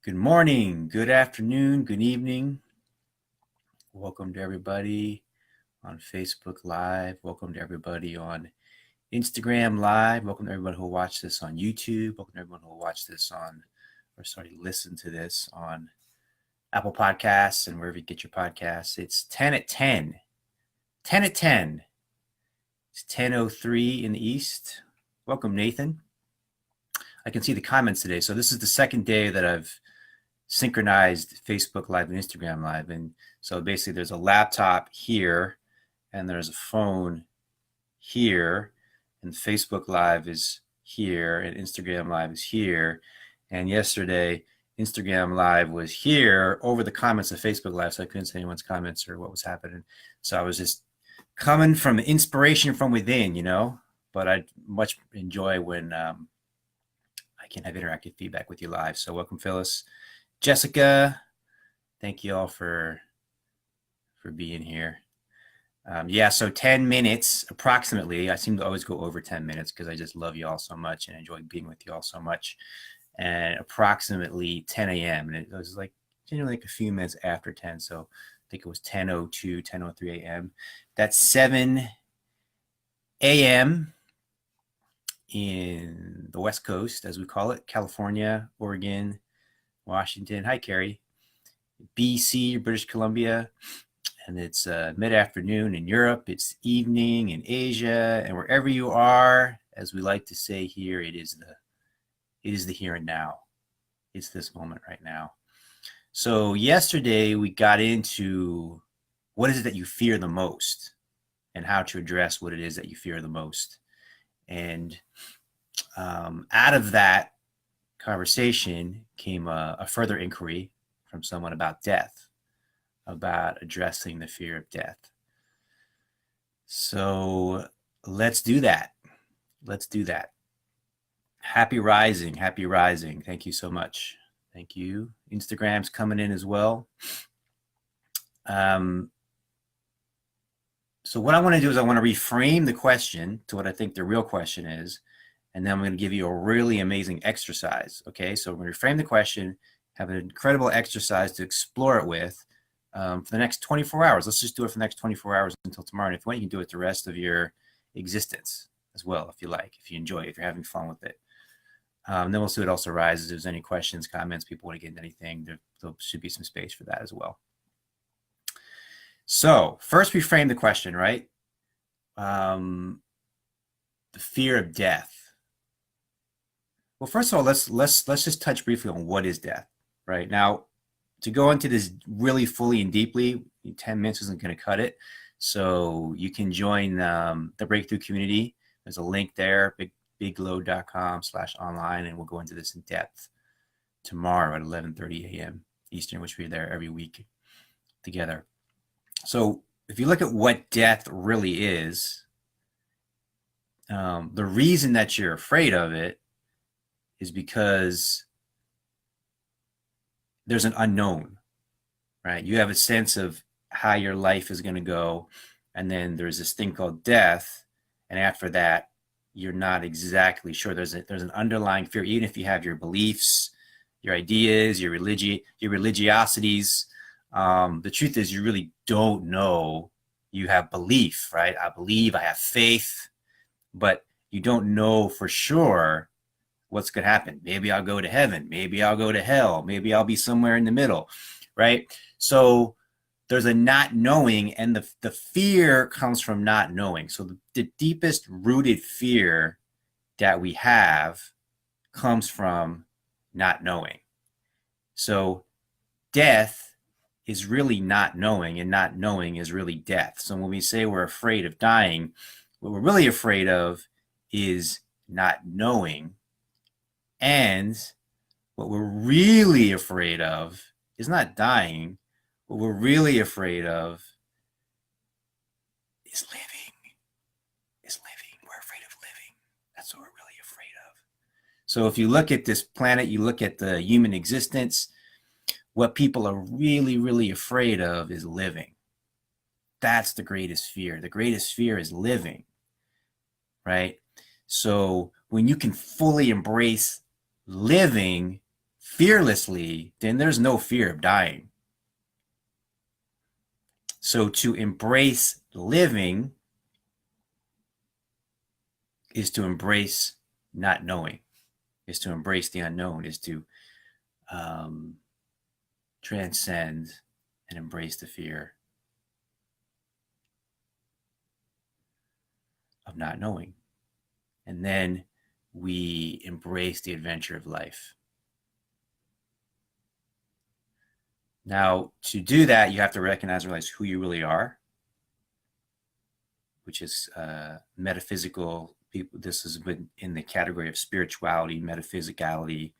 Good morning, good afternoon, good evening. Welcome to everybody on Facebook Live. Welcome to everybody on Instagram Live. Welcome to everybody who will watch this on YouTube. Welcome to everyone who will watch this on, listen to this on Apple Podcasts and wherever you get your podcasts. It's 10 at 10. 10 at 10. It's 10:03 in the East. Welcome, Nathan. I can see the comments today. So this is the second day that I've synchronized Facebook Live and Instagram Live. And so basically there's a laptop here and there's a phone here, and Facebook Live is here and Instagram Live is here. And yesterday Instagram Live was here over the comments of Facebook Live, so I couldn't see anyone's comments or what was happening. So I was just coming from inspiration from within, but I much enjoy when I can have interactive feedback with you live. So welcome, Phyllis. Jessica, thank you all for being here. So 10 minutes approximately. I seem to always go over 10 minutes because I just love you all so much and enjoy being with you all so much. And approximately 10 a.m. And it was like generally like a few minutes after 10. So I think it was 10:02, 10:03 a.m. That's 7 a.m. in the West Coast, as we call it, California, Oregon, Washington. Hi, Carrie. BC, British Columbia. And it's mid-afternoon in Europe. It's evening in Asia. And wherever you are, as we like to say here, it is the here and now. It's this moment right now. So yesterday we got into what is it that you fear the most and how to address what it is that you fear the most. And out of that conversation came a further inquiry from someone about death, about addressing the fear of death. So let's do that. Happy rising. Thank you so much. Thank you. Instagram's coming in as well. So what I want to do is I want to reframe the question to what I think the real question is. And then I'm going to give you a really amazing exercise. Okay, so we're going to reframe the question, have an incredible exercise to explore it with for the next 24 hours. Let's just do it for the next 24 hours until tomorrow. And if you want, you can do it the rest of your existence as well, if you like, if you enjoy it, if you're having fun with it. Then we'll see what else arises. If there's any questions, comments, people want to get into anything, there should be some space for that as well. So first we frame the question, right? The fear of death. Well, first of all, let's just touch briefly on what is death, right? Now, to go into this really fully and deeply, 10 minutes isn't going to cut it. So you can join the Breakthrough community. There's a link there, biglow.com/online, and we'll go into this in depth tomorrow at 11:30 a.m. Eastern, which we're there every week together. So if you look at what death really is, the reason that you're afraid of it is because there's an unknown, right? You have a sense of how your life is going to go, and then there's this thing called death, and after that, you're not exactly sure. There's an underlying fear, even if you have your beliefs, your ideas, your religiosities. The truth is, you really don't know. You have belief, right? I believe, I have faith, but you don't know for sure what's going to happen. Maybe I'll go to heaven. Maybe I'll go to hell. Maybe I'll be somewhere in the middle, right? So there's a not knowing, and the fear comes from not knowing. So the deepest rooted fear that we have comes from not knowing. So death is really not knowing, and not knowing is really death. So when we say we're afraid of dying, what we're really afraid of is not knowing. And what we're really afraid of is not dying. What we're really afraid of is living. We're afraid of living. That's what we're really afraid of. So if you look at this planet, you look at the human existence, what people are really, really afraid of is living. That's the greatest fear. The greatest fear is living, right? So when you can fully embrace living fearlessly, then there's no fear of dying. So to embrace living is to embrace not knowing, is to embrace the unknown, is to transcend and embrace the fear of not knowing. And then we embrace the adventure of life. Now, to do that, you have to recognize and realize who you really are, which is metaphysical. People, this has been in the category of spirituality, metaphysicality.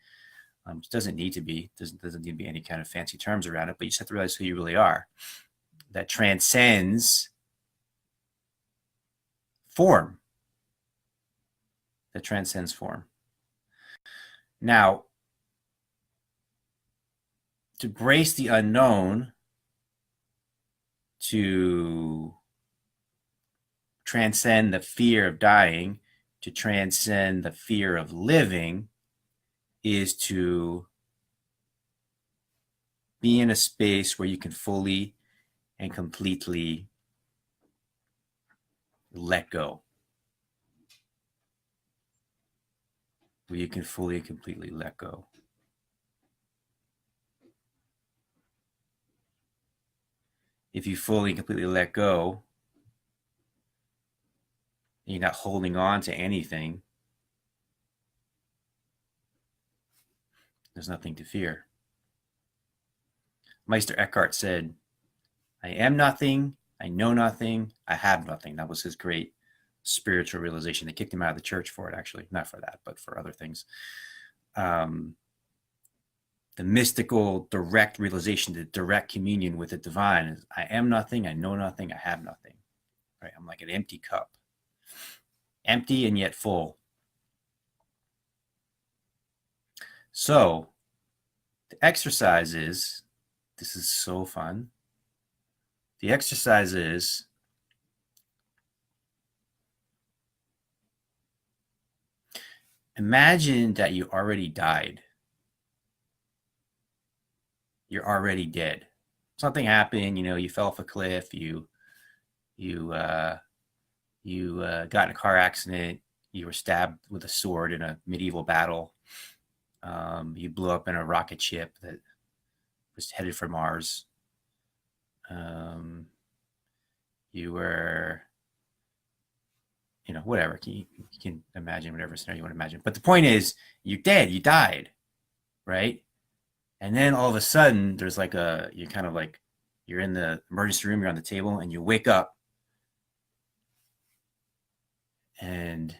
It doesn't need to be, doesn't need to be any kind of fancy terms around it, but you just have to realize who you really are. That transcends form. That transcends form. Now, to embrace the unknown, to transcend the fear of dying, to transcend the fear of living, is to be in a space where you can fully and completely let go. Where you can fully and completely let go. If you fully and completely let go, you're not holding on to anything, there's nothing to fear. Meister Eckhart said, I am nothing, I know nothing, I have nothing. That was his great spiritual realization. They kicked him out of the church for it, actually. Not for that, but for other things. The mystical, direct realization, the direct communion with the divine is, I am nothing, I know nothing, I have nothing. Right? I'm like an empty cup. Empty and yet full. So the exercise is, this is so fun. The exercise is, imagine that you already died. You're already dead. Something happened, you fell off a cliff, you got in a car accident, you were stabbed with a sword in a medieval battle, you blew up in a rocket ship that was headed for Mars, you were, whatever, you can imagine whatever scenario you want to imagine. But the point is, you're dead, you died, right? And then all of a sudden, there's like you're kind of like, you're in the emergency room, you're on the table, and you wake up, and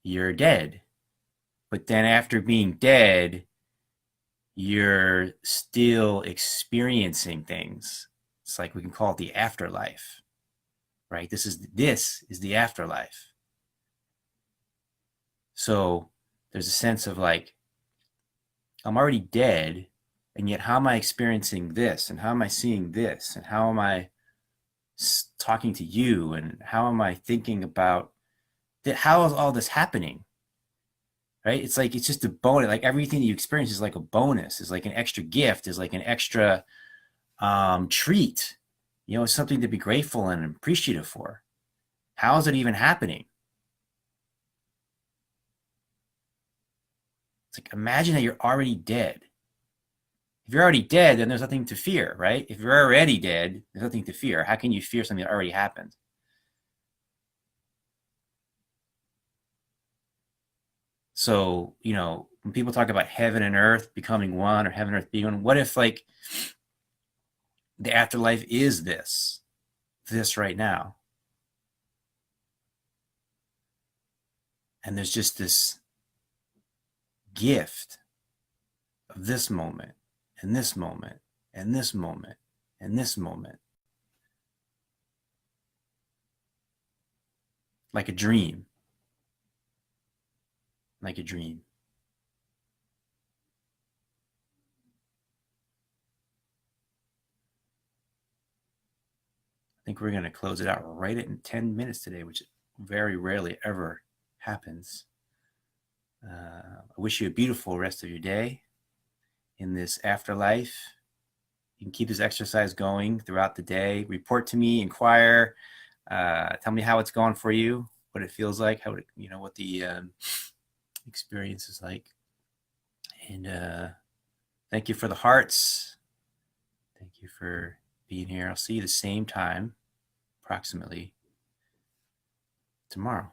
you're dead. But then after being dead, you're still experiencing things. It's like, we can call it the afterlife, right? This is the afterlife. So there's a sense of like, I'm already dead, and yet how am I experiencing this? And how am I seeing this? And how am I talking to you? And how am I thinking about that? How is all this happening? Right? It's like, it's just a bonus. Like, everything that you experience is like a bonus, is like an extra gift, is like an extra treat. It's something to be grateful and appreciative for. How is it even happening? It's like, imagine that you're already dead. If you're already dead, then there's nothing to fear, right? If you're already dead, there's nothing to fear. How can you fear something that already happened? So, when people talk about heaven and earth becoming one, or heaven and earth being one, what if like the afterlife is this right now? And there's just this gift of this moment, and this moment, and this moment, and this moment. Like a dream. Like a dream. I think we're going to close it out right at 10 minutes today, which very rarely ever happens. I wish you a beautiful rest of your day in this afterlife. You can keep this exercise going throughout the day. Report to me, inquire, tell me how it's going for you, what it feels like, how it, what the experience is like. And thank you for the hearts. Thank you for being here. I'll see you the same time, approximately tomorrow.